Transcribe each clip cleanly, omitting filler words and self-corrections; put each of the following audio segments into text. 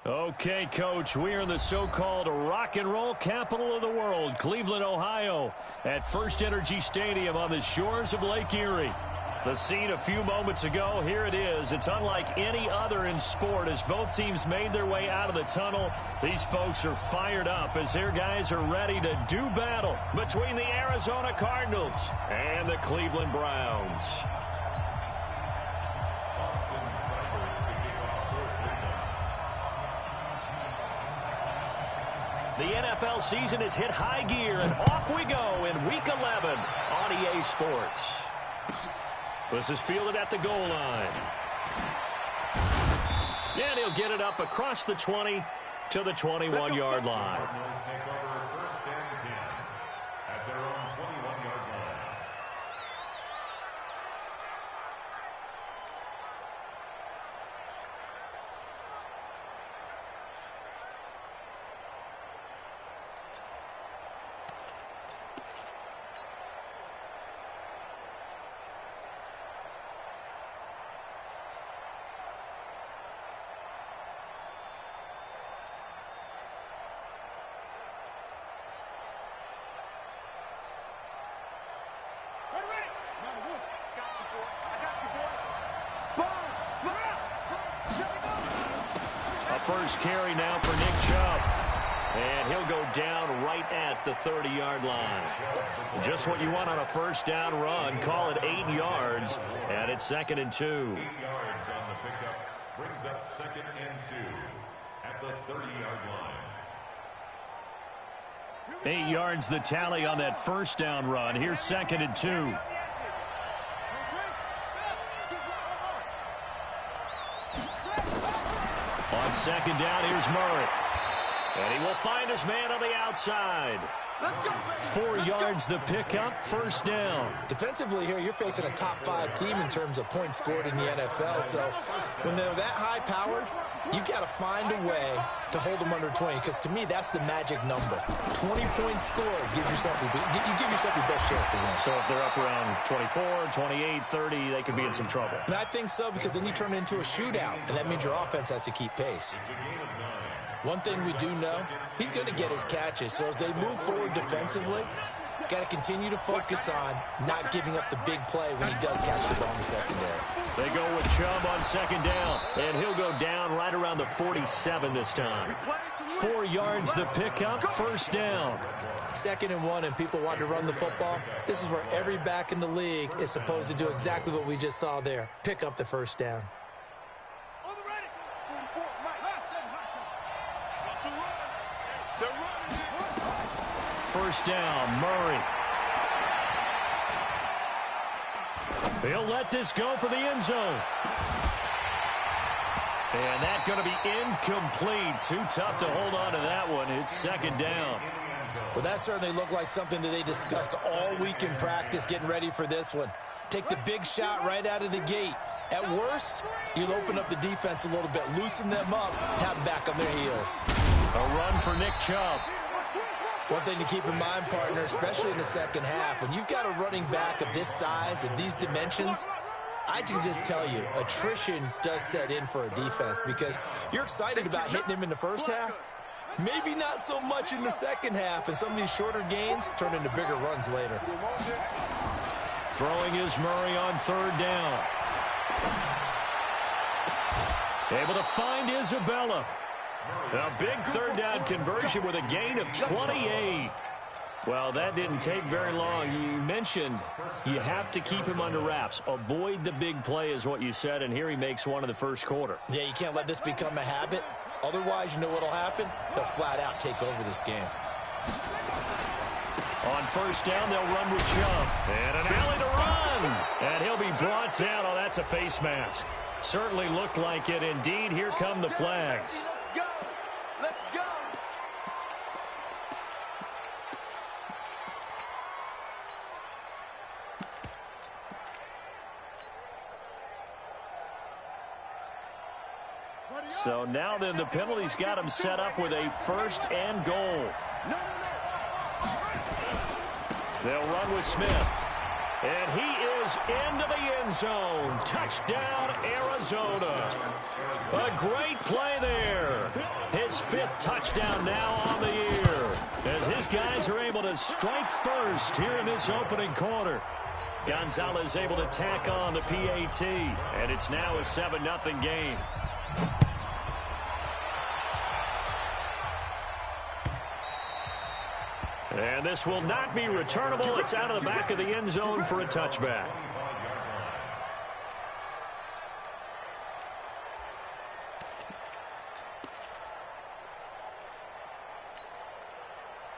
Okay, Coach, we are in the so-called rock and roll capital of the world, Cleveland, Ohio, at First Energy Stadium on the shores of Lake Erie. The scene a few moments ago, here it is. It's unlike any other in sport as both teams made their way out of the tunnel. These folks are fired up as their guys are ready to do battle between the Arizona Cardinals and the Cleveland Browns. The NFL season has hit high gear, and off we go in Week 11 on EA Sports. This is fielded at the goal line. And he'll get it up across the 20 to the 21-yard line. Take over first and 10 at their own 21-yard line. First carry now for Nick Chubb. And he'll go down right at the 30-yard line. Just what you want on a first down run. Call it 8 yards, and it's 2nd and 2. 8 yards on the pickup brings up 2nd and 2 at the 30-yard line. 8 yards the tally on that first down run. Here's 2nd and 2. On 2nd down, here's Murray. And he will find his man on the outside. 4 yards the pickup, first down. Defensively here, you're facing a top 5 team in terms of points scored in the NFL. So when they're that high-powered, you've got to find a way to hold them under 20. Because to me, that's the magic number. 20 points scored gives yourself you give yourself your best chance to win. So if they're up around 24, 28, 30, they could be in some trouble. And I think so, because then you turn it into a shootout, and that means your offense has to keep pace. One thing we do know, he's going to get his catches. So as they move forward defensively, got to continue to focus on not giving up the big play when he does catch the ball in the secondary. They go with Chubb on 2nd down, and he'll go down right around the 47 this time. 4 yards the pickup, first down. 2nd and 1, and people want to run the football. This is where every back in the league is supposed to do exactly what we just saw there. Pick up the first down. First down, Murray. He'll let this go for the end zone. And that's going to be incomplete. Too tough to hold on to that one. It's 2nd down. Well, that certainly looked like something that they discussed all week in practice getting ready for this one. Take the big shot right out of the gate. At worst, you'll open up the defense a little bit, loosen them up, have them back on their heels. A run for Nick Chubb. One thing to keep in mind, partner, especially in the second half, when you've got a running back of this size and these dimensions, I can just tell you, attrition does set in for a defense because you're excited about hitting him in the first half. Maybe not so much in the second half, and some of these shorter gains turn into bigger runs later. Throwing is Murray on 3rd down. Able to find Isabella. A big 3rd down conversion with a gain of 28. Well, that didn't take very long. You mentioned you have to keep him under wraps. Avoid the big play is what you said, and here he makes one in the first quarter. Yeah, you can't let this become a habit. Otherwise, you know what will happen? They'll flat out take over this game. On 1st down, they'll run with Chubb. And an alley to run. And he'll be brought down. Oh, that's a face mask. Certainly looked like it. Indeed, here come the flags. So now then the penalty's got him set up with a 1st and goal. They'll run with Smith. And he is into the end zone. Touchdown, Arizona. A great play there. touchdown now on the year, as his guys are able to strike first here in this opening quarter. Gonzalez able to tack on the PAT, and it's now a 7-0 game. And this will not be returnable. It's out of the back of the end zone for a touchback.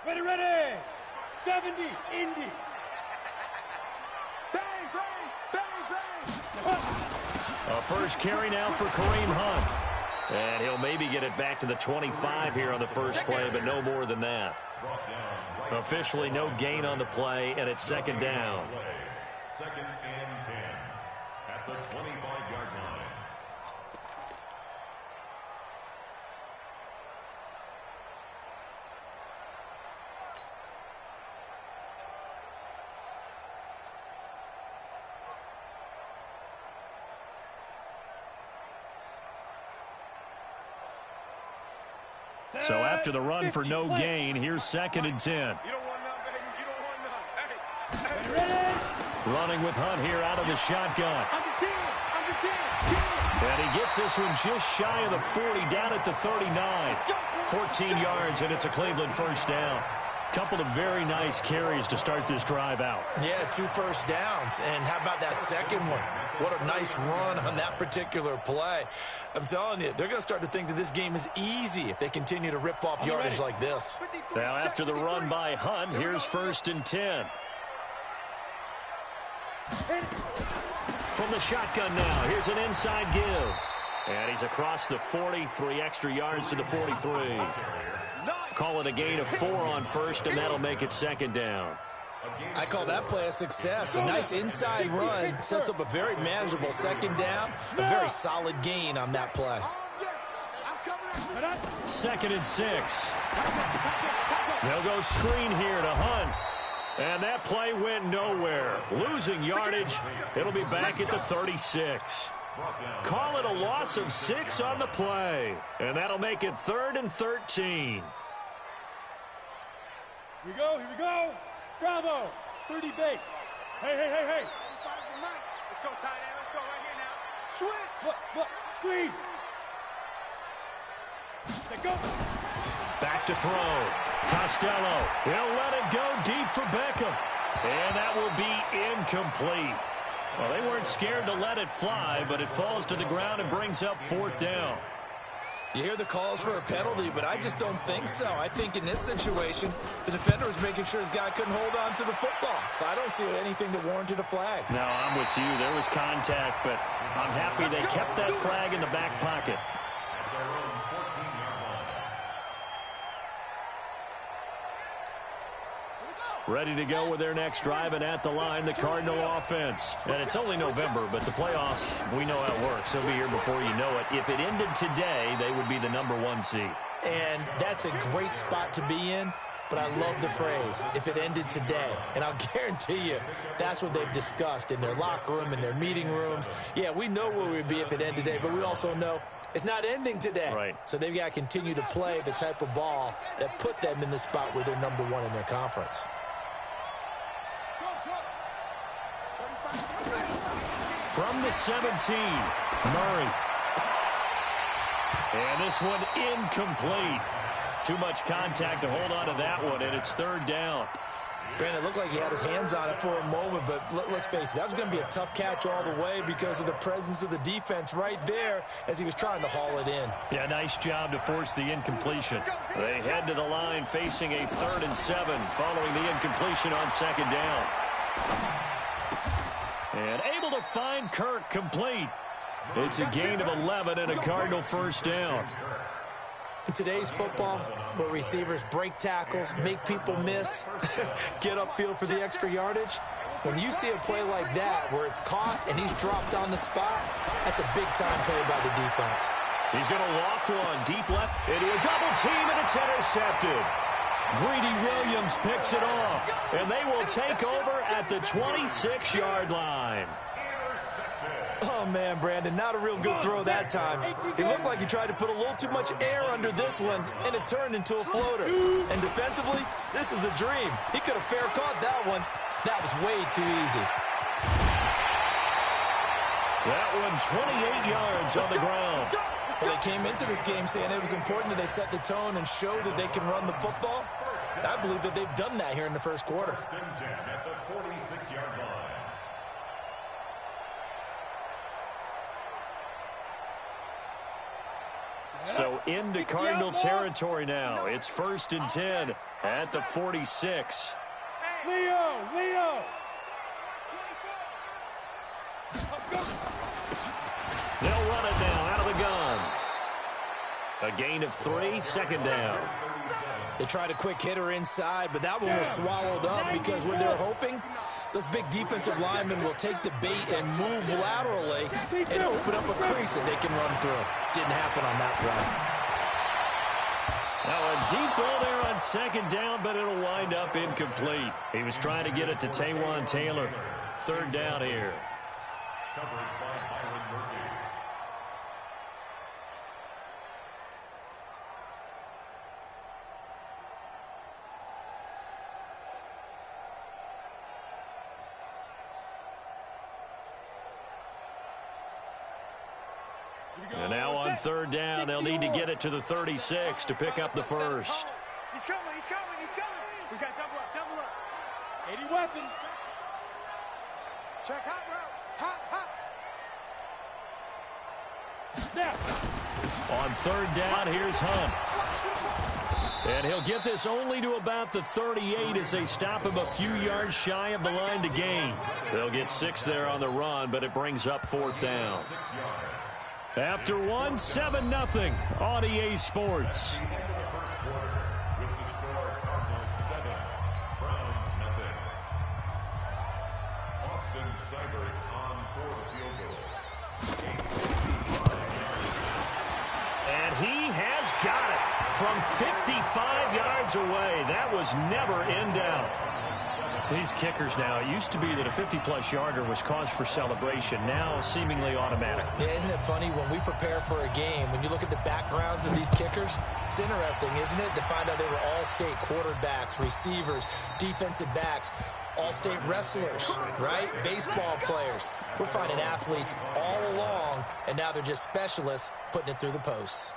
Ready, ready. 70, Indy. Bang, bang, bang, bang. A first carry now for Kareem Hunt. And he'll maybe get it back to the 25 here on the first play, but no more than that. Officially no gain on the play, and it's second down. 2nd and 10 at the 25-yard line. So after the run for no gain, here's 2nd and 10. You don't want none, baby. You don't want none. Hey, ready? Running with Hunt here out of the shotgun. Under 10. Under 10. And he gets this one just shy of the 40, down at the 39. 14 yards, and it's a Cleveland first down. Couple of very nice carries to start this drive out. Yeah, 2 first downs. And how about that second one? What a nice run on that particular play. I'm telling you, they're going to start to think that this game is easy if they continue to rip off yardage like this. Now after the run by Hunt, here's 1st and 10. From the shotgun now, here's an inside give. And he's across the 40, 3 extra yards to the 43. Call it a gain of 4 on first, and that'll make it 2nd down. I call that play a success. A nice inside run sets up a very manageable 2nd down. A very solid gain on that play. 2nd and 6. They'll go screen here to Hunt. And that play went nowhere. Losing yardage. It'll be back at the 36. Call it a loss of 6 on the play. And that'll make it 3rd and 13. Here we go. Here we go. Bravo. 30 base. Hey, hey, hey, hey. Let's go, tight end. Let's go right here now. Switch. Look. Squeeze. Let's go. Back to throw. Costello. He'll let it go deep for Beckham. And that will be incomplete. Well, they weren't scared to let it fly, but it falls to the ground and brings up 4th down. You hear the calls for a penalty, but I just don't think so. I think in this situation, the defender was making sure his guy couldn't hold on to the football. So I don't see anything that warranted a flag. No, I'm with you. There was contact, but I'm happy they kept that flag in the back pocket. Ready to go with their next drive, and at the line, the Cardinal offense. And it's only November, but the playoffs, we know how it works. They'll be here before you know it. If it ended today, they would be the #1 seed. And that's a great spot to be in, but I love the phrase, if it ended today. And I'll guarantee you, that's what they've discussed in their locker room, in their meeting rooms. Yeah, we know where we'd be if it ended today, but we also know it's not ending today. Right. So they've got to continue to play the type of ball that put them in the spot where they're #1 in their conference. From the 17, Murray. And this one incomplete. Too much contact to hold on to that one, and it's 3rd down. Brandon, it looked like he had his hands on it for a moment, but let's face it, that was going to be a tough catch all the way because of the presence of the defense right there as he was trying to haul it in. Yeah, nice job to force the incompletion. They head to the line facing a 3rd and 7 following the incompletion on 2nd down. And able to find Kirk complete. It's a gain of 11 and a Cardinal first down. In today's football, where receivers break tackles, make people miss, get upfield for the extra yardage, when you see a play like that where it's caught and he's dropped on the spot, that's a big-time play by the defense. He's going to loft one deep left into a double team, and it's intercepted. Greedy Williams picks it off, and they will take over at the 26-yard line. Oh, man, Brandon. Not a real good throw that time. He looked like he tried to put a little too much air under this one, and it turned into a floater. And defensively, this is a dream. He could have fair caught that one. That was way too easy. That one 28 yards on the ground. Well, they came into this game saying it was important that they set the tone and show that they can run the football. I believe that they've done that here in the first quarter. At the 46-yard line. So into Cardinal territory now. It's 1st and 10 at the 46. Leo! They'll run it now out of the gun. A gain of 3, 2nd down. They tried a quick hitter inside, but that one was swallowed up because when they're hoping, those big defensive linemen will take the bait and move laterally and open up a crease that they can run through. Didn't happen on that play. Now a deep ball there on 2nd down, but it'll wind up incomplete. He was trying to get it to Taywan Taylor. 3rd down here. Coverage by Byron Murphy. And now on 3rd down, they'll need to get it to the 36 to pick up the first. He's coming. We got double up. 80 weapon. Check hot route. Hot. Now. On 3rd down, here's Hunt. And he'll get this only to about the 38 as they stop him a few yards shy of the line to gain. They'll get 6 there on the run, but it brings up 4th down. After 1, 7-0 on EA Sports. With the score, Cardinals 7, Browns 0. Austin Seibert on for the field goal. And he has got it from 55 yards away. That was never in doubt. These kickers now, it used to be that a 50-plus yarder was cause for celebration. Now seemingly automatic. Yeah, isn't it funny when we prepare for a game, when you look at the backgrounds of these kickers, it's interesting, isn't it, to find out they were all-state quarterbacks, receivers, defensive backs, all-state wrestlers, right? Baseball players. We're finding athletes all along, and now they're just specialists putting it through the posts.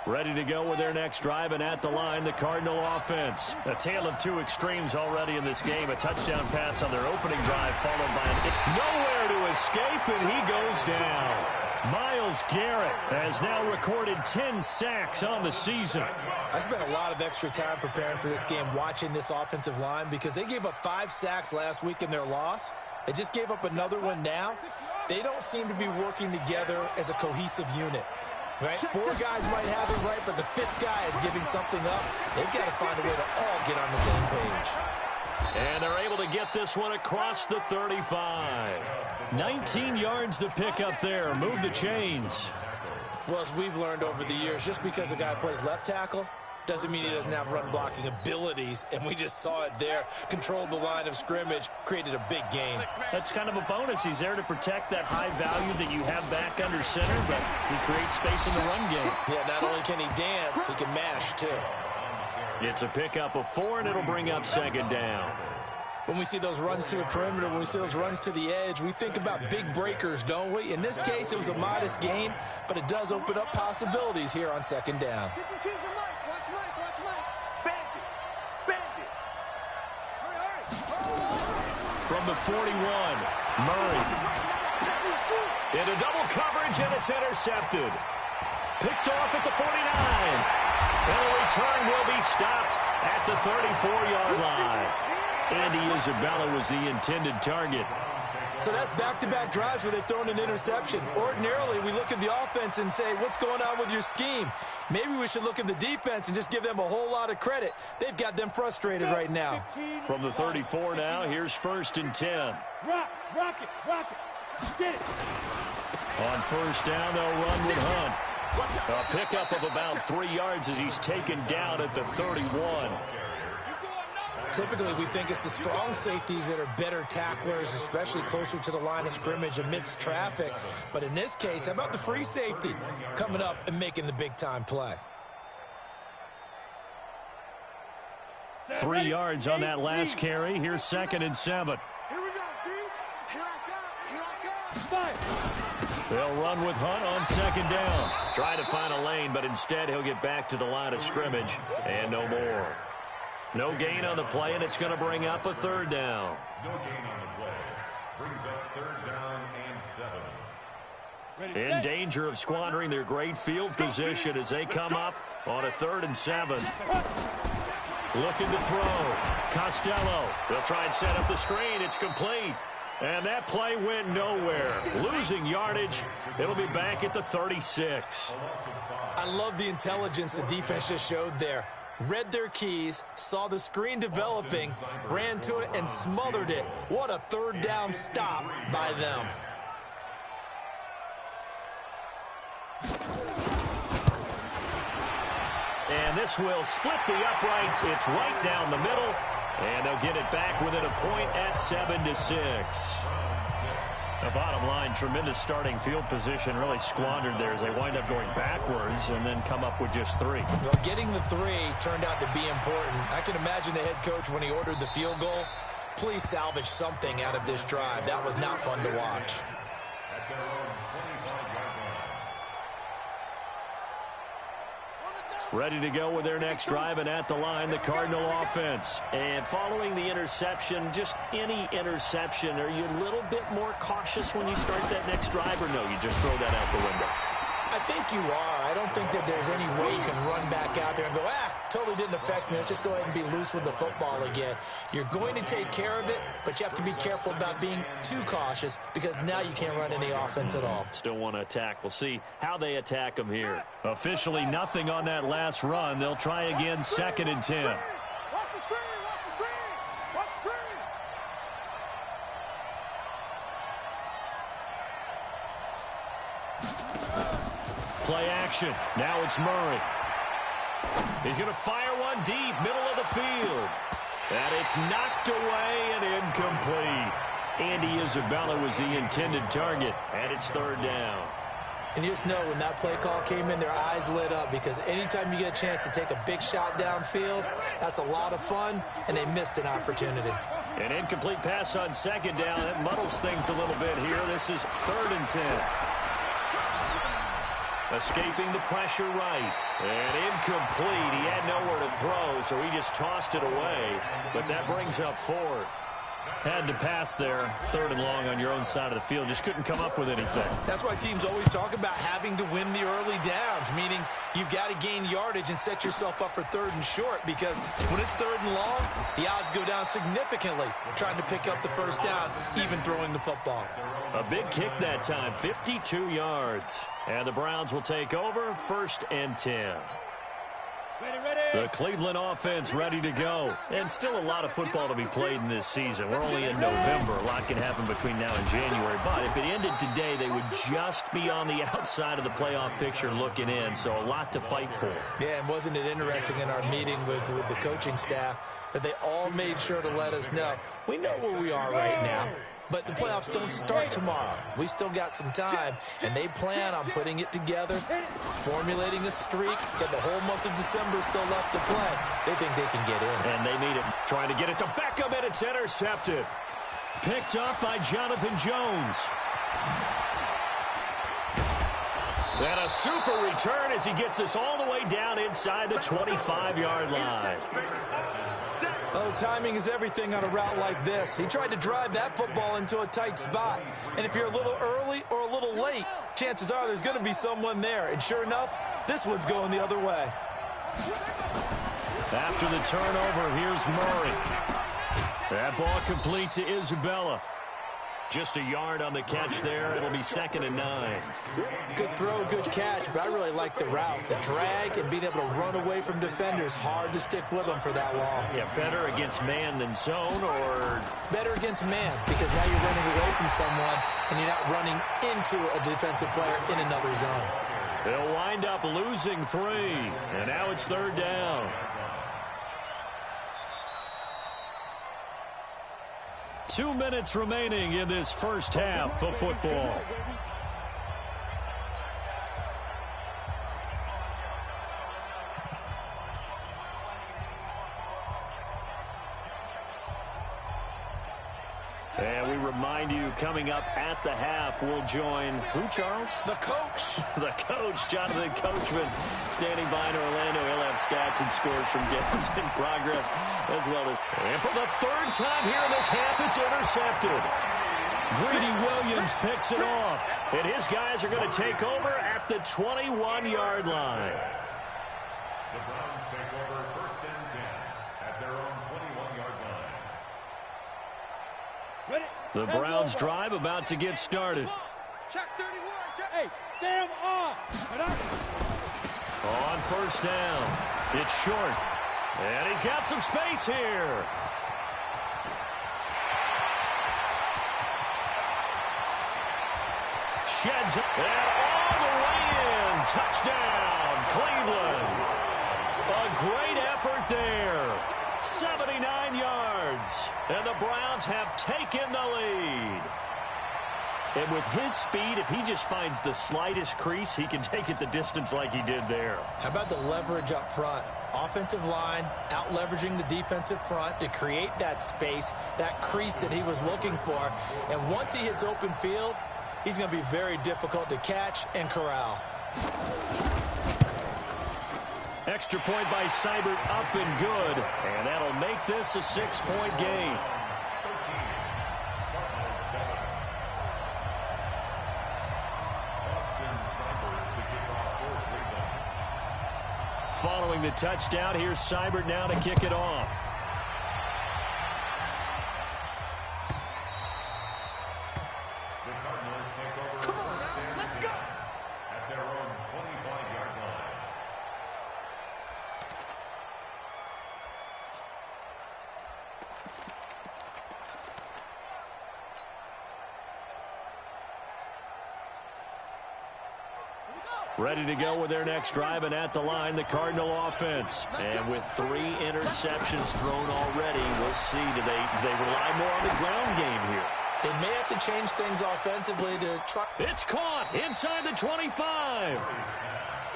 Ready to go with their next drive, and at the line, the Cardinal offense. A tale of 2 extremes already in this game. A touchdown pass on their opening drive, followed by nowhere to escape, and he goes down. Myles Garrett has now recorded 10 sacks on the season. I spent a lot of extra time preparing for this game, watching this offensive line, because they gave up 5 sacks last week in their loss. They just gave up another one now. They don't seem to be working together as a cohesive unit. Right? 4 guys might have it right, but the 5th guy is giving something up. They've got to find a way to all get on the same page. And they're able to get this one across the 35. 19 yards to pick up there. Move the chains. Well, as we've learned over the years, just because a guy plays left tackle doesn't mean he doesn't have run-blocking abilities, and we just saw it there. Controlled the line of scrimmage, created a big gain. That's kind of a bonus. He's there to protect that high value that you have back under center, but he creates space in the run game. Yeah, not only can he dance, he can mash, too. It's a pickup of 4, and it'll bring up 2nd down. When we see those runs to the perimeter, when we see those runs to the edge, we think about big breakers, don't we? In this case, it was a modest gain, but it does open up possibilities here on 2nd down. From the 41, Murray. Into double coverage, and it's intercepted. Picked off at the 49. And the return will be stopped at the 34-yard line. Andy Isabella was the intended target. So that's back-to-back drives where they've thrown an interception. Ordinarily, we look at the offense and say, what's going on with your scheme? Maybe we should look at the defense and just give them a whole lot of credit. They've got them frustrated right now. From the 34 now, here's 1st and 10. Rock it. Get it. On 1st down, they'll run with Hunt. A pickup of about 3 yards as he's taken down at the 31. Typically, we think it's the strong safeties that are better tacklers, especially closer to the line of scrimmage amidst traffic. But in this case, how about the free safety coming up and making the big-time play? 3 yards on that last carry. Here's 2nd and 7. Here we go, D. Here I come. Fire. They'll run with Hunt on 2nd down. Trying to find a lane, but instead he'll get back to the line of scrimmage and no more. No gain on the play, and it's going to bring up a 3rd down. No gain on the play. Brings up 3rd down and 7. In danger of squandering their great field position as they come up on a 3rd and 7. Looking to throw. Costello. They'll try and set up the screen. It's complete. And that play went nowhere. Losing yardage. It'll be back at the 36. I love the intelligence the defense just showed there. Read their keys, saw the screen developing, ran to it, and smothered it. What a 3rd down stop by them. And this will split the uprights. It's right down the middle. And they'll get it back within a point at 7-6. The bottom line, tremendous starting field position, really squandered there as they wind up going backwards and then come up with just 3. Well, getting the 3 turned out to be important. I can imagine the head coach when he ordered the field goal. Please salvage something out of this drive. That was not fun to watch. At their own 25-yard line. Ready to go with their next drive, and at the line, the Cardinal offense. And following the interception, just any interception, are you a little bit more cautious when you start that next drive, or no, you just throw that out the window? I think you are. I don't think that there's any way you can run back out there and go, totally didn't affect me. Let's just go ahead and be loose with the football again. You're going to take care of it, but you have to be careful about being too cautious because now you can't run any offense at all. Still want to attack. We'll see how they attack them here. Officially nothing on that last run. They'll try again, 2nd and 10. Watch the screen. Watch the screen. Watch the screen. Play action. Now it's Murray. He's going to fire one deep, middle of the field. And it's knocked away and incomplete. Andy Isabella was the intended target, and it's 3rd down. And you just know when that play call came in, their eyes lit up because anytime you get a chance to take a big shot downfield, that's a lot of fun, and they missed an opportunity. An incomplete pass on 2nd down. That muddles things a little bit here. This is 3rd and 10. Escaping the pressure right. And incomplete. He had nowhere to throw, so he just tossed it away. But that brings up 4th. Had to pass there, 3rd and long on your own side of the field. Just couldn't come up with anything. That's why teams always talk about having to win the early downs, meaning you've got to gain yardage and set yourself up for 3rd and short because when it's 3rd and long, the odds go down significantly trying to pick up the 1st down, even throwing the football. A big kick that time, 52 yards. And the Browns will take over, 1st and 10. The Cleveland offense ready to go. And still a lot of football to be played in this season. We're only in November. A lot can happen between now and January. But if it ended today, they would just be on the outside of the playoff picture looking in. So a lot to fight for. Yeah, and wasn't it interesting in our meeting with the coaching staff that they all made sure to let us know, we know where we are right now. But the playoffs don't start tomorrow. We still got some time, and they plan on putting it together, formulating a streak, get the whole month of December still left to play. They think they can get in. And they need it. Trying to get it to Beckham, and it's intercepted. Picked up by Jonathan Jones. And a super return as he gets us all the way down inside the 25-yard line. Oh, timing is everything on a route like this. He tried to drive that football into a tight spot. And if you're a little early or a little late, chances are there's going to be someone there. And sure enough, this one's going the other way. After the turnover, here's Murray. That ball complete to Isabella. Just a yard on the catch there. It'll be 2nd and 9. Good throw, good catch, but I really like the route. The drag and being able to run away from defenders, hard to stick with them for that long. Yeah, better against man than zone, or? Better against man, because now you're running away from someone and you're not running into a defensive player in another zone. They'll wind up losing 3, and now it's 3rd down. 2 minutes remaining in this first half of football. And we remind you, coming up at the half, we'll join who, Charles? The coach. The coach, Jonathan Coachman, standing by in Orlando. He'll have stats and scores from games in progress as well as. And for the third time here in this half, it's intercepted. Greedy Williams picks it off. And his guys are going to take over at the 21-yard line. The Browns take over first and 10 at their own 21-yard line. The Browns drive about to get started. Check 31. Check. Hey, Sam on. On first down. It's short. And he's got some space here. Sheds it. And all the way in. Touchdown, Cleveland. A great effort there. 79 yards. And the Browns have taken the lead. And with his speed, if he just finds the slightest crease, he can take it the distance like he did there. How about the leverage up front? Offensive line out-leveraging the defensive front to create that space, that crease that he was looking for. And once he hits open field, he's going to be very difficult to catch and corral. Extra point by Seibert, up and good. And that'll make this a 6-point game. Following the touchdown, here's Seibert now to kick it off. The Cardinals take over first and 10 at their own 25-yard line. Ready to go with their next drive, and at the line, the Cardinal offense. And with 3 interceptions thrown already, we'll see. Do they rely more on the ground game here? They may have to change things offensively to try. It's caught inside the 25.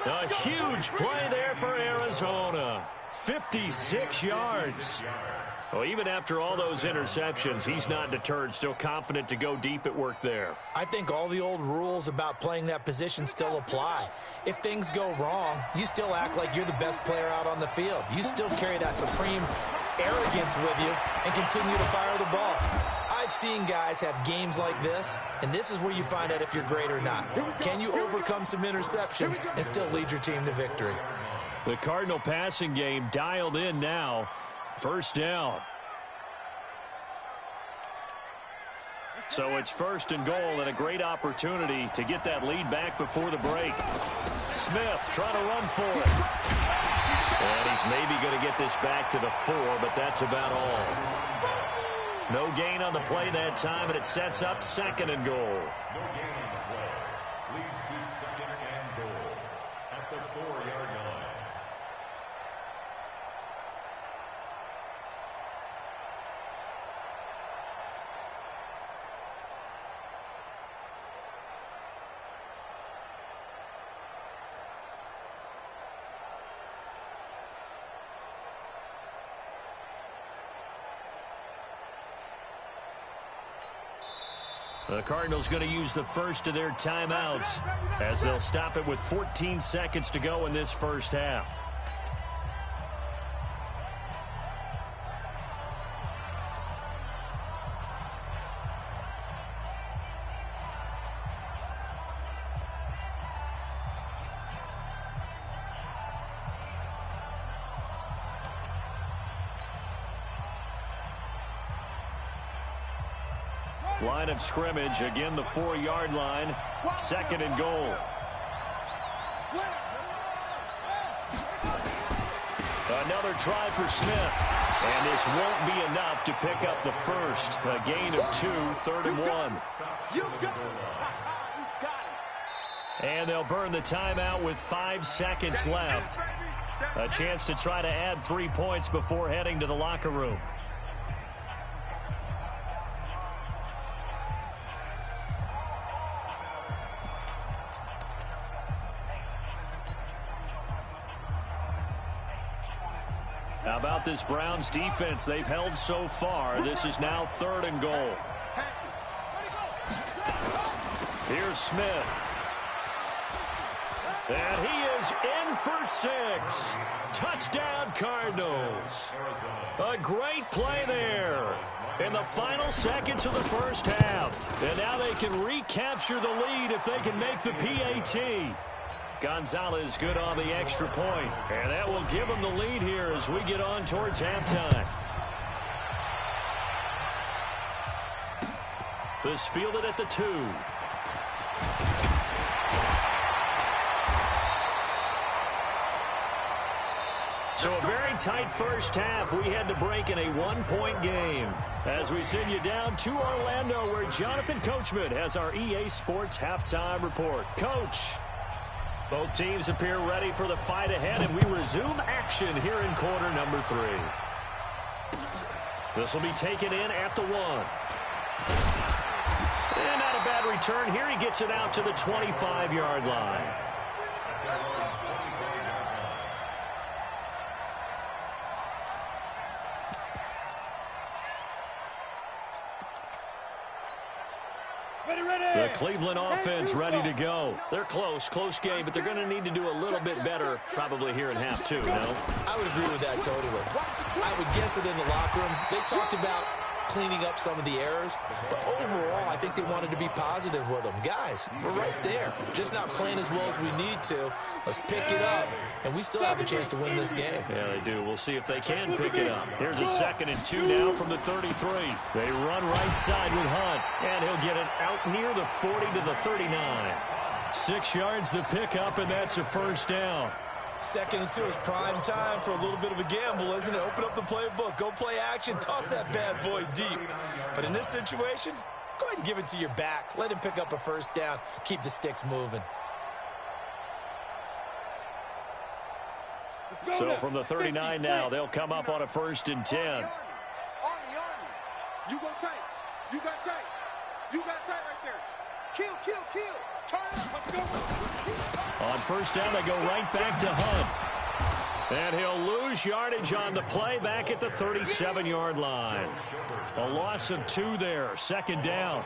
A huge play there for Arizona. 56 yards. Well, even after all those interceptions, he's not deterred, still confident to go deep at work there. I think all the old rules about playing that position still apply. If things go wrong, you still act like you're the best player out on the field. You still carry that supreme arrogance with you and continue to fire the ball. I've seen guys have games like this, and this is where you find out if you're great or not. Can you overcome some interceptions and still lead your team to victory? The Cardinal passing game dialed in now. First down. So it's first and goal, and a great opportunity to get that lead back before the break. Smith trying to run for it. And he's maybe going to get this back to the 4, but that's about all. No gain on the play that time, and it sets up second and goal. No gain on the play. Leads to second and goal at the 4-yard line. The Cardinals going to use the first of their timeouts as they'll stop it with 14 seconds to go in this first half. Line of scrimmage, again the 4-yard line, second and goal. Another try for Smith, and this won't be enough to pick up the first. A gain of 2, third and 1. And they'll burn the timeout with 5 seconds left. A chance to try to add 3 points before heading to the locker room. How about this Browns defense? They've held so far. This is now 3rd and goal. Here's Smith. And he is in for 6. Touchdown, Cardinals. A great play there in the final seconds of the first half. And now they can recapture the lead if they can make the PAT. Gonzalez good on the extra point. And that will give them the lead here as we get on towards halftime. This fielded at the 2. So a very tight first half. We had to break in a 1-point game. As we send you down to Orlando, where Jonathan Coachman has our EA Sports halftime report. Coach, both teams appear ready for the fight ahead, and we resume action here in quarter number 3. This will be taken in at the 1. And not a bad return here. He gets it out to the 25-yard line. The Cleveland offense ready to go. They're close game, but they're going to need to do a little bit better probably here in half 2, no? I would agree with that totally. I would guess it in the locker room. They talked about cleaning up some of the errors, but overall, I think they wanted to be positive with them. Guys, we're right there. Just not playing as well as we need to. Let's pick it up, and we still have a chance to win this game. Yeah, they do. We'll see if they can pick it up. Here's a 2nd and 2 now from the 33. They run right side with Hunt, and he'll get it out near the 40 to the 39. 6 yards the pickup, and that's a first down. 2nd and 2 is prime time for a little bit of a gamble, isn't it? Open up the playbook, go play action, toss that bad boy deep. But in this situation, go ahead and give it to your back. Let him pick up a first down. Keep the sticks moving. So from the 39 now, they'll come up on a 1st and 10. Army. You go tight. You got tight. You got tight right there. Kill. Turn up. Let's go. On 1st down, they go right back to Hunt. And he'll lose yardage on the play back at the 37-yard line. A loss of 2 there. 2nd down.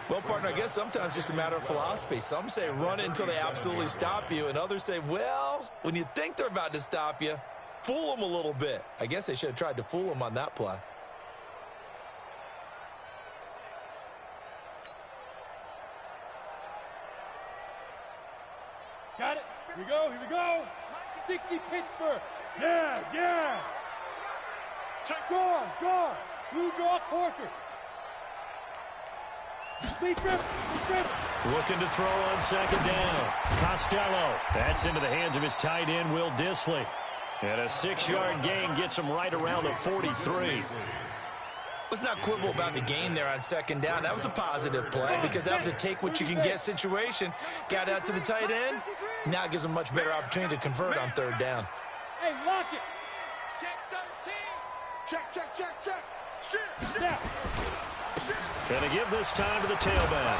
Well, partner, I guess sometimes it's just a matter of philosophy. Some say run it until they absolutely stop you, and others say, well, when you think they're about to stop you, fool them a little bit. I guess they should have tried to fool them on that play. Got it. Here we go. 60 Pittsburgh. Yes. Draw. Blue draw Corker. Speed trip. Looking to throw on 2nd down. Costello. That's into the hands of his tight end, Will Dissly. And a 6-yard gain gets him right around the 43. Let's not quibble about the gain there on 2nd down. That was a positive play because that was a take-what-you-can-get situation. Got out to the tight end. Now it gives them much better opportunity to convert on 3rd down. Hey, lock it. Check 13. Check. Shoot. Going to give this time to the tailback.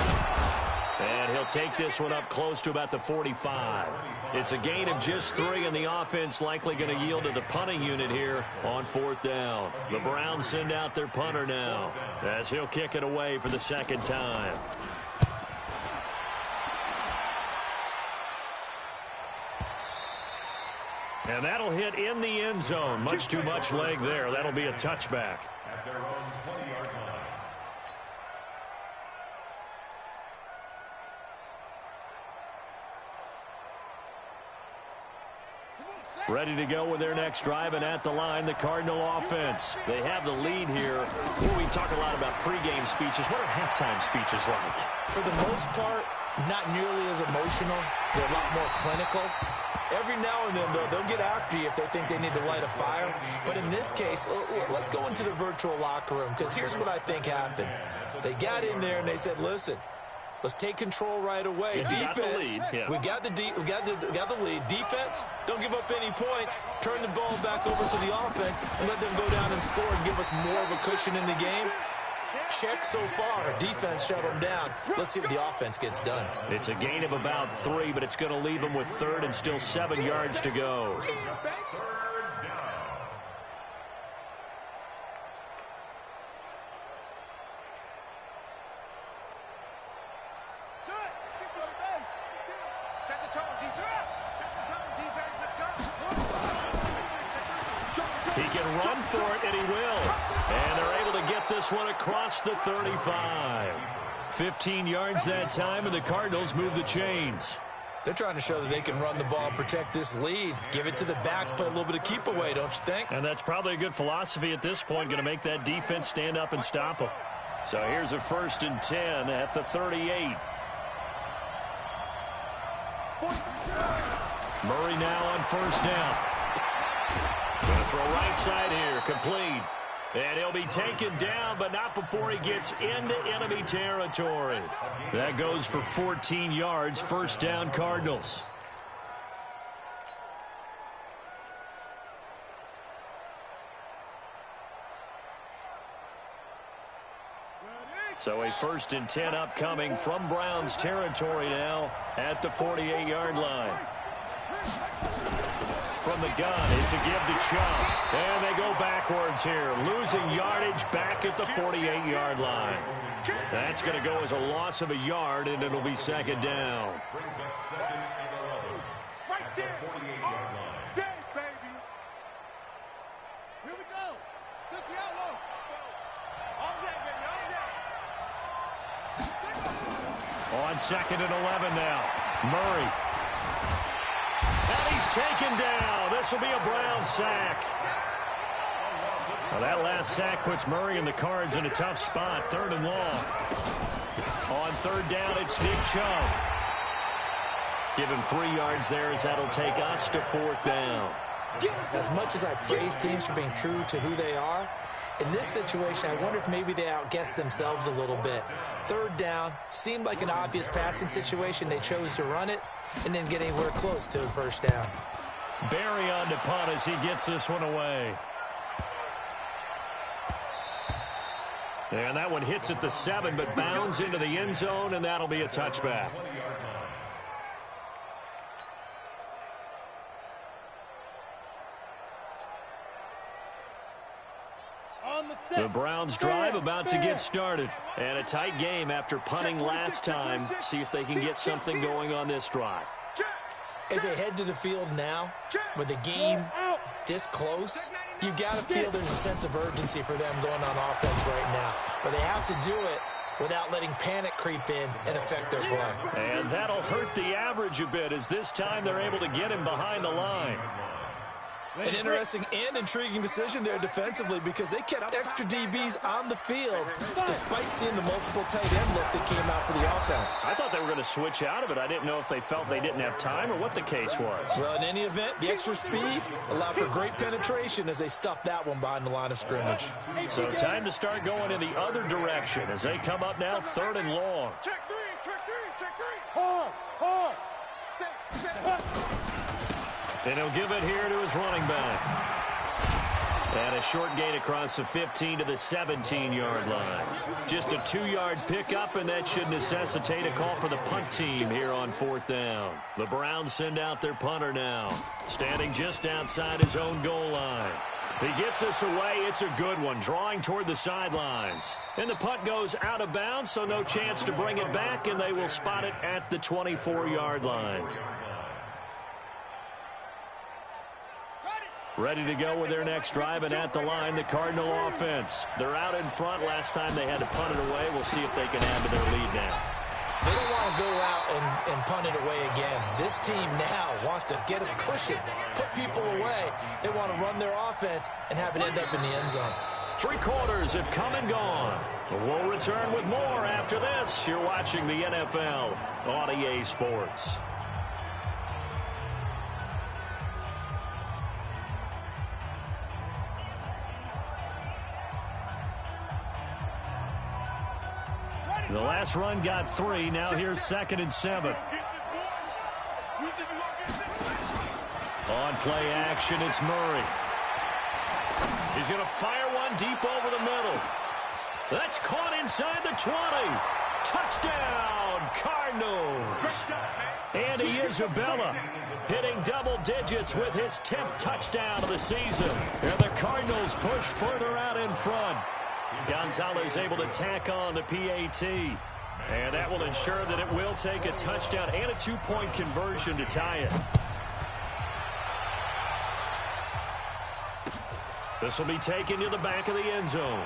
And he'll take this one up close to about the 45. It's a gain of just 3, and the offense likely going to yield to the punting unit here on 4th down. The Browns send out their punter now as he'll kick it away for the 2nd time. And that'll hit in the end zone. Much too much leg there. That'll be a touchback. At their own 20-yard line. Ready to go with their next drive, and at the line, the Cardinal offense. They have the lead here. Well, we talk a lot about pregame speeches. What are halftime speeches like? For the most part, not nearly as emotional. They're a lot more clinical. Every now and then, though, they'll get after you if they think they need to light a fire. But in this case, let's go into the virtual locker room, because here's what I think happened. They got in there and they said, listen, let's take control right away. Defense, we got the lead. Defense, don't give up any points. Turn the ball back over to the offense and let them go down and score and give us more of a cushion in the game. Check so far. Defense shut them down. Let's see what the offense gets done. It's a gain of about 3, but it's going to leave them with 3rd and still 7 yards to go. He can run for it, and he will. And they're able to get this one across the 35. 15 yards that time, and the Cardinals move the chains. They're trying to show that they can run the ball and protect this lead. Give it to the backs, play a little bit of keep away, don't you think? And that's probably a good philosophy at this point, going to make that defense stand up and stop them. So here's a 1st and 10 at the 38. Murray now on 1st down. Going to throw right side here, complete. And he'll be taken down, but not before he gets into enemy territory. That goes for 14 yards, 1st down Cardinals. So a 1st and 10 upcoming from Browns territory now at the 48-yard line. From the gun, it's a give to Chubb. And they go backwards here, losing yardage back at the 48-yard line. That's going to go as a loss of a yard, and it'll be 2nd down. Brings up 2nd and 11. Right there. 48-yard line. Day, baby. Here we go. 60 out low. All day, baby. All day. On 2nd and 11 now. Murray. And he's taken down. This will be a Brown sack. Well, that last sack puts Murray and the Cards in a tough spot. 3rd and long. On 3rd down, it's Nick Chubb. Give him 3 yards there as that'll take us to 4th down. As much as I praise teams for being true to who they are, in this situation, I wonder if maybe they outguessed themselves a little bit. 3rd down, seemed like an obvious passing situation. They chose to run it and didn't get anywhere close to a 1st down. Barry on to punt as he gets this one away. And that one hits at the 7, but bounds into the end zone, and that'll be a touchback. The Browns drive about to get started. And a tight game after punting last time. See if they can get something going on this drive. As they head to the field now, with the game this close, you've got to feel there's a sense of urgency for them going on offense right now. But they have to do it without letting panic creep in and affect their play. And that'll hurt the average a bit as this time they're able to get him behind the line. An interesting and intriguing decision there defensively because they kept extra DBs on the field despite seeing the multiple tight end look that came out for the offense. I thought they were going to switch out of it. I didn't know if they felt they didn't have time or what the case was. Well, in any event, the extra speed allowed for great penetration as they stuffed that one behind the line of scrimmage. So time to start going in the other direction as they come up now 3rd and long. Check 3, check 3, check 3. Hard. Set. And he'll give it here to his running back. And a short gain across the 15 to the 17-yard line. Just a 2-yard pickup, and that should necessitate a call for the punt team here on 4th down. The Browns send out their punter now, standing just outside his own goal line. He gets this away. It's a good one, drawing toward the sidelines. And the punt goes out of bounds, so no chance to bring it back, and they will spot it at the 24-yard line. Ready to go with their next drive, and at the line, the Cardinal offense. They're out in front. Last time they had to punt it away. We'll see if they can add to their lead now. They don't want to go out and punt it away again. This team now wants to get a cushion, put people away. They want to run their offense and have it end up in the end zone. 3 quarters have come and gone. We'll return with more after this. You're watching the NFL on EA Sports. The last run got 3. Now here's 2nd and 7. On play action, it's Murray. He's going to fire one deep over the middle. That's caught inside the 20. Touchdown, Cardinals. Andy Isabella hitting double digits with his 10th touchdown of the season. And the Cardinals push further out in front. Gonzalez able to tack on the PAT. And that will ensure that it will take a touchdown and a two-point conversion to tie it. This will be taken to the back of the end zone.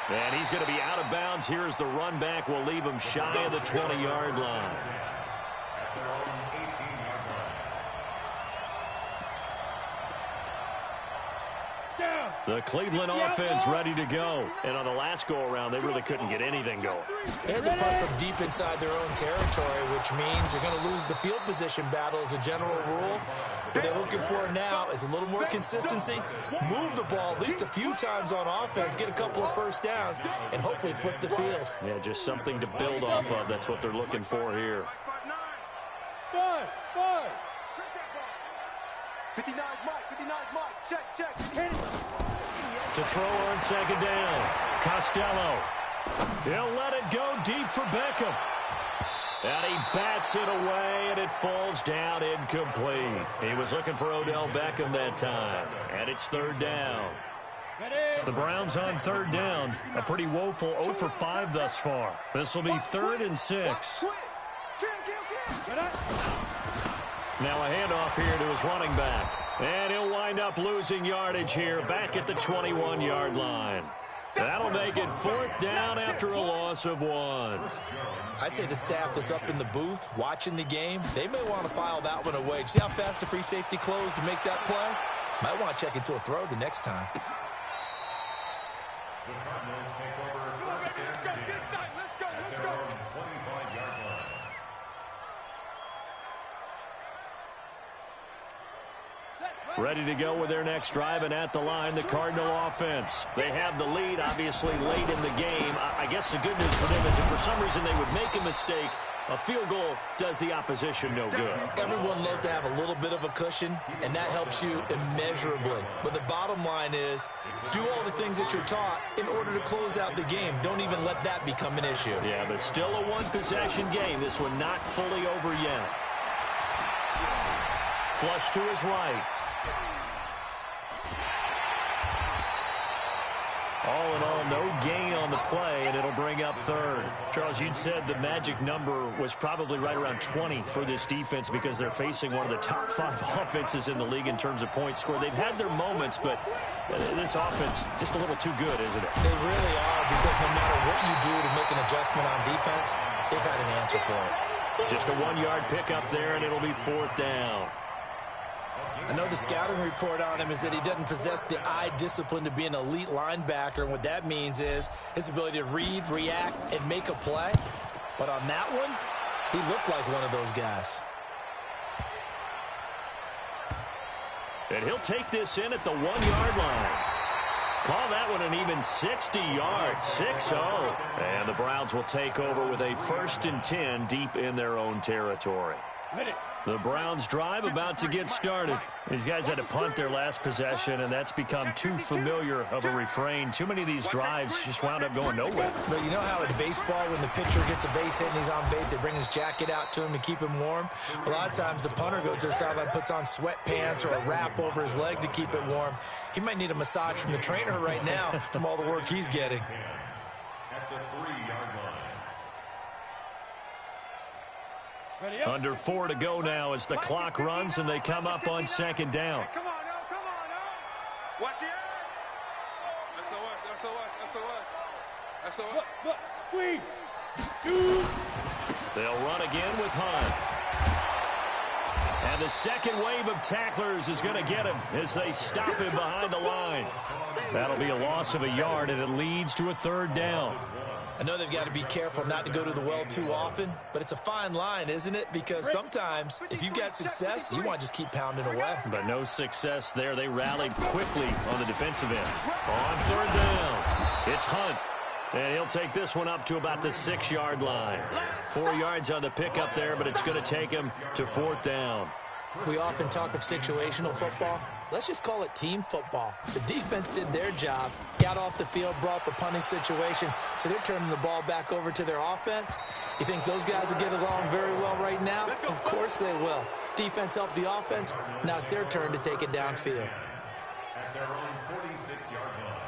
And he's going to be out of bounds here as the run back will leave him shy of the 20-yard line. The Cleveland offense ready to go. And on the last go-around, they really couldn't get anything going. They had to punt from deep inside their own territory, which means they're going to lose the field position battle as a general rule. What they're looking for now is a little more consistency, move the ball at least a few times on offense, get a couple of first downs, and hopefully flip the field. Yeah, just something to build off of. That's what they're looking for here. 5. 59 Mike, check. To throw on second down, Costello. He'll let it go deep for Beckham. And he bats it away, and it falls down incomplete. He was looking for Odell Beckham that time, and it's third down. The Browns on third down, a pretty woeful 0 for 5 thus far. This will be 3rd and 6. Now a handoff here to his running back. And he'll wind up losing yardage here back at the 21-yard line. That'll make it 4th down after a loss of 1. I'd say the staff that's up in the booth watching the game, they may want to file that one away. See how fast the free safety closed to make that play? Might want to check into a throw the next time. The Cardinals take over first and 10 at their own 25-yard line. Ready to go with their next drive, and at the line, the Cardinal offense. They have the lead, obviously, late in the game. I guess the good news for them is if for some reason they would make a mistake, a field goal does the opposition no good. Everyone loves to have a little bit of a cushion, and that helps you immeasurably. But the bottom line is, do all the things that you're taught in order to close out the game. Don't even let that become an issue. Yeah, but still a one-possession game. This one not fully over yet. Flush to his right. All in all, no gain on the play, and it'll bring up 3rd. Charles, you'd said the magic number was probably right around 20 for this defense because they're facing one of the top 5 offenses in the league in terms of points scored. They've had their moments, but this offense just a little too good, isn't it? They really are, because no matter what you do to make an adjustment on defense, they've had an answer for it. Just a 1-yard pickup there, and it'll be 4th down. I know the scouting report on him is that he doesn't possess the eye discipline to be an elite linebacker, and what that means is his ability to read, react, and make a play. But on that one, he looked like one of those guys. And he'll take this in at the 1-yard line. Call that one an even 60 yards, 6-0. And the Browns will take over with a 1st and 10 deep in their own territory. The Browns drive about to get started. These guys had to punt their last possession, and that's become too familiar of a refrain. Too many of these drives just wound up going nowhere. But you know how in baseball, when the pitcher gets a base hit and he's on base, they bring his jacket out to him to keep him warm? A lot of times the punter goes to the sideline, puts on sweatpants or a wrap over his leg to keep it warm. He might need a massage from the trainer right now from all the work he's getting. At the 3-yard line. Under 4 to go now as the clock runs and they come up on 2nd down. Come on now. Watch the edge. SOS. Look, squeeze. Shoot. They'll run again with Hunt. And the second wave of tacklers is going to get him as they stop him behind the line. That'll be a loss of a yard, and it leads to a 3rd down. I know they've got to be careful not to go to the well too often, but it's a fine line, isn't it? Because sometimes, if you get success, you want to just keep pounding away. But no success there. They rallied quickly on the defensive end. On 3rd down, it's Hunt. And he'll take this one up to about the 6-yard line. 4 yards on the pickup there, but it's going to take him to 4th down. We often talk of situational football. Let's just call it team football. The defense did their job, got off the field, brought the punting situation, so they're turning the ball back over to their offense. You think those guys will get along very well right now? Of course they will. Defense helped the offense. Now it's their turn to take it downfield. At their own 46-yard line.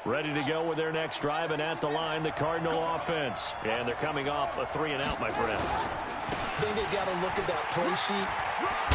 Ready to go with their next drive, and at the line, the Cardinal offense. And they're coming off a 3-and-out, my friend. I think they've got to look at that play sheet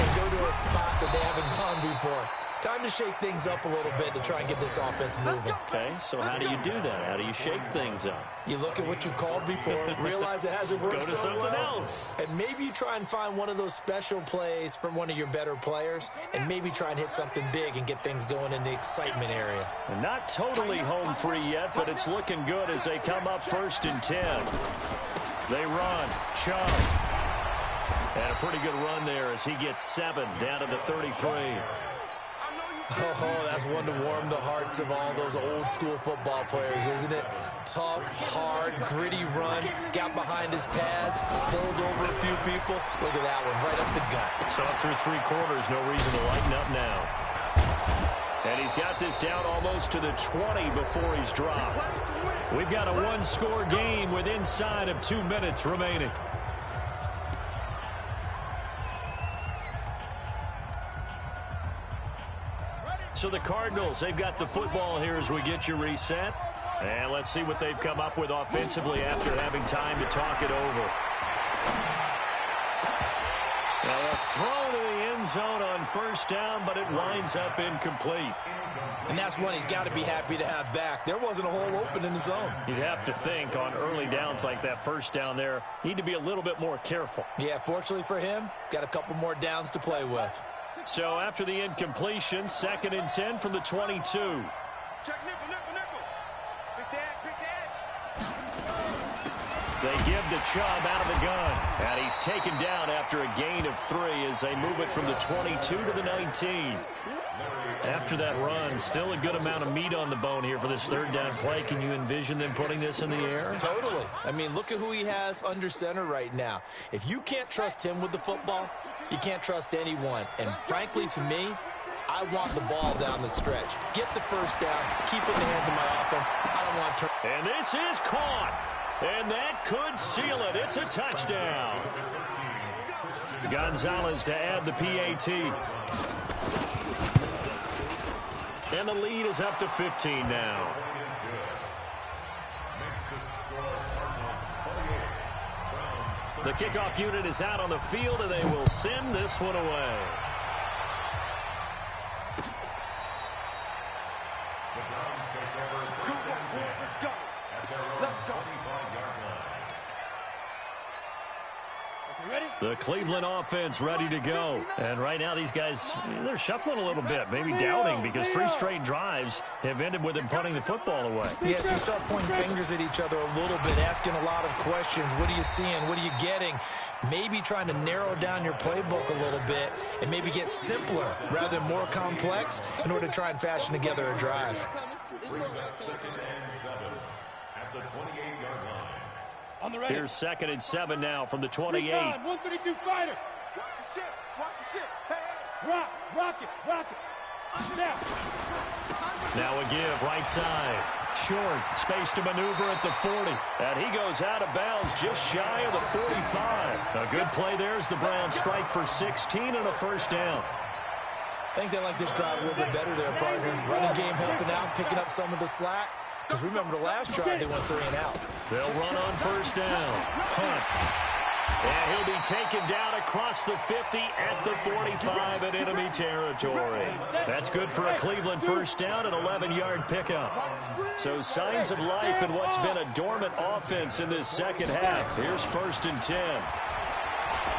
and go to a spot that they haven't gone before. Time to shake things up a little bit to try and get this offense moving. Okay, so how do you do that? How do you shake things up? You look at what you called before, realize it hasn't worked Go to so something well, else. and maybe you try and find one of those special plays from one of your better players, and maybe try and hit something big and get things going in the excitement area. And not totally home free yet, but it's looking good as they come up 1st and 10. They run. Chubb. And a pretty good run there as he gets 7 down to the 33. Oh, that's one to warm the hearts of all those old school football players, isn't it? Tough, hard, gritty run, got behind his pads, bowled over a few people. Look at that one, right up the gut. So up through 3 quarters, no reason to lighten up now. And he's got this down almost to the 20 before he's dropped. We've got a 1-score game with inside of 2 minutes remaining. So the Cardinals, they've got the football here as we get you reset. And let's see what they've come up with offensively after having time to talk it over. Now a throw to the end zone on 1st down, but it winds up incomplete. And that's one he's got to be happy to have back. There wasn't a hole open in the zone. You'd have to think on early downs like that 1st down there, need to be a little bit more careful. Yeah, fortunately for him, got a couple more downs to play with. So after the incompletion, 2nd and 10 from the 22. Check nickel, nickel, nickel. Big edge. They give the Chubb out of the gun. And he's taken down after a gain of 3 as they move it from the 22 to the 19. After that run, still a good amount of meat on the bone here for this 3rd down play. Can you envision them putting this in the air? Totally. I mean, look at who he has under center right now. If you can't trust him with the football, you can't trust anyone. And frankly, to me, I want the ball down the stretch. Get the 1st down, keep it in the hands of my offense. I don't want to turn. And this is caught. And that could seal it. It's a touchdown. Gonzalez to add the PAT. And the lead is up to 15 now. The kickoff unit is out on the field, and they will send this one away. Let's go. Let's go. Ready? The Cleveland offense ready to go. And right now these guys, they're shuffling a little bit, maybe doubting, because 3 straight drives have ended with them punting the football away. Yeah, so you start pointing fingers at each other a little bit, asking a lot of questions. What are you seeing? What are you getting? Maybe trying to narrow down your playbook a little bit and maybe get simpler rather than more complex in order to try and fashion together a drive. Brings up 2nd and 7 at the 28-yard line. On the ready. Here's 2nd and 7 now from the Big 28. time, 132 fighter. Watch the ship. Watch the ship. Hey, hey. Rock it. Up and out. Now a give, right side. Short, space to maneuver at the 40. And he goes out of bounds just shy of the 45. A good play there as the Browns strike for 16 and a 1st down. I think they like this drive a little bit better there, partner. Running game helping out, picking up some of the slack. Because remember the last drive, they went 3 and out. They'll run on 1st down. Hunt. And he'll be taken down across the 50 at the 45 in enemy territory. That's good for a Cleveland 1st down and 11-yard pickup. So signs of life in what's been a dormant offense in this 2nd half. Here's 1st and 10.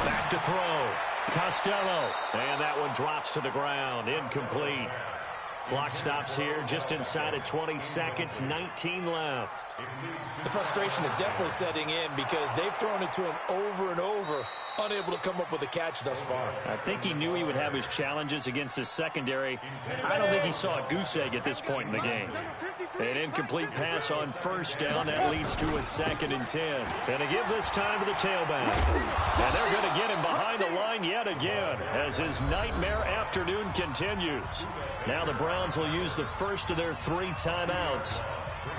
Back to throw. Costello. And that one drops to the ground. Incomplete. Clock stops here just inside of 20 seconds, 19 left. The frustration is definitely setting in because they've thrown it to him over and over, unable to come up with a catch thus far. I think he knew he would have his challenges against his secondary. I don't think he saw a goose egg at this point in the game. An incomplete pass on 1st down. That leads to a 2nd and 10. Going to give this time to the tailback. And they're going to get him behind the line yet again as his nightmare afternoon continues. Now the Browns will use the first of their 3 timeouts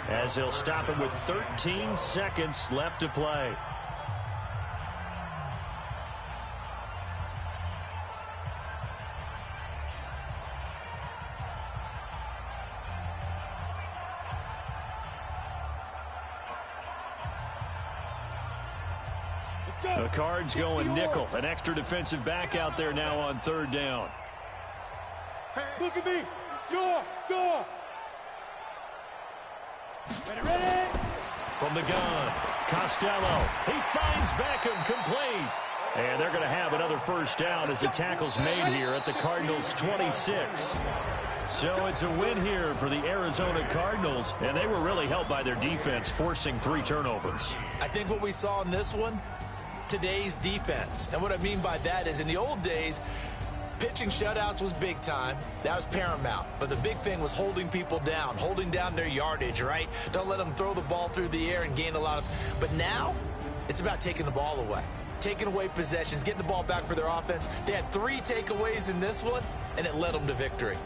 as they'll stop him with 13 seconds left to play. The Cards going nickel. An extra defensive back out there now on third down. Look at me. Score. Ready. From the gun, Costello. He finds Beckham complete. And they're going to have another first down as the tackle's made here at the Cardinals' 26. So it's a win here for the Arizona Cardinals, and they were really helped by their defense, forcing 3 turnovers. I think what we saw in this one, today's defense. And what I mean by that is in the old days, pitching shutouts was big time. That was paramount. But the big thing was holding people down, holding down their yardage, right? Don't let them throw the ball through the air and gain a lot of... But now, it's about taking the ball away. Taking away possessions, getting the ball back for their offense. They had 3 takeaways in this one, and it led them to victory.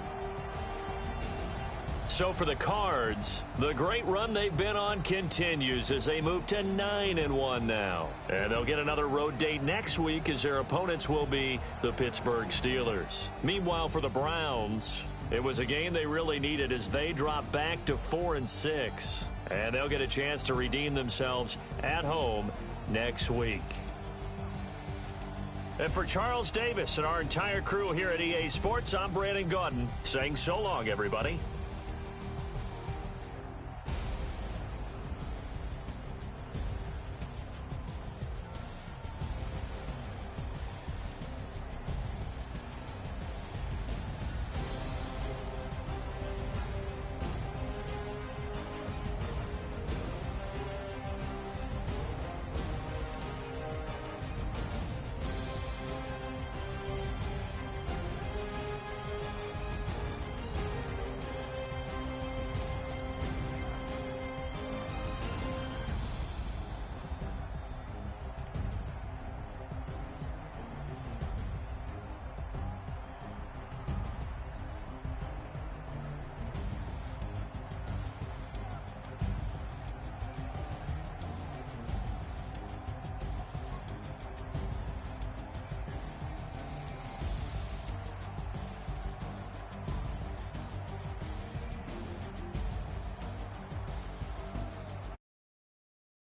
So for the Cards, the great run they've been on continues as they move to 9-1 now. And they'll get another road date next week as their opponents will be the Pittsburgh Steelers. Meanwhile, for the Browns, it was a game they really needed as they drop back to 4-6. And they'll get a chance to redeem themselves at home next week. And for Charles Davis and our entire crew here at EA Sports, I'm Brandon Gaudin saying so long, everybody.